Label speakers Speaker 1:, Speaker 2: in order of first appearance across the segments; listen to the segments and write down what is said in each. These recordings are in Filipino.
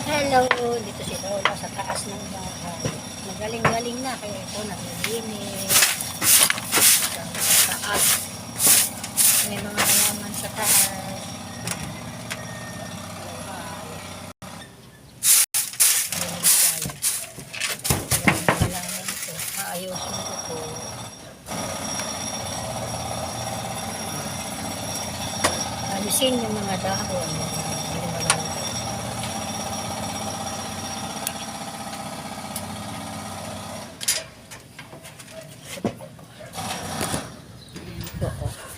Speaker 1: Hello, dito si Lola sa taas ng bahay. Magaling-galing na kaya ito naglilinis. Sa taas. May mga halaman sa taas. Ayusin ko po. Alisin yung mga dahon.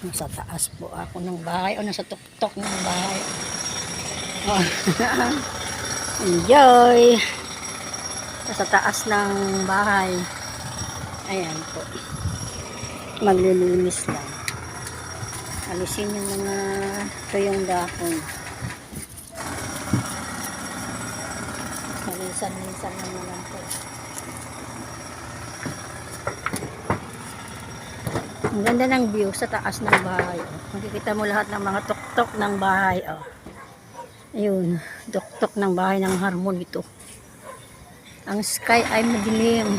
Speaker 1: Nasa taas po ako ng bahay o nasa tuktok ng bahay. Oh. Enjoy! Nasa taas ng bahay. Ayan po. Maglilinis lang. Alisin yung mga tuyong dahon. Minsan-minsan naman po. Ang ganda ng view sa taas ng bahay. Makikita mo lahat ng mga tuktok ng bahay. Oh. Ayun, tuktok ng bahay ng Harmon ito. Ang sky ay madilim.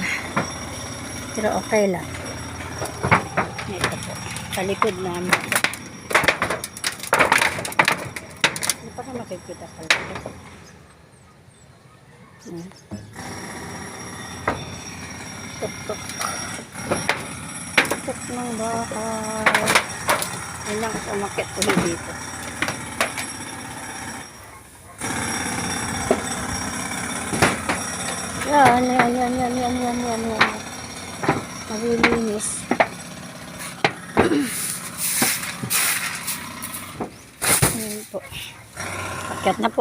Speaker 1: Pero okay lang. Ito po. Sa likod namin. Hindi pa ka makikita sa likod. Tuktok. Ng bahay. Yan lang at umakit ulit dito. Yan. Maglilinis. Yan po. Akyat na po.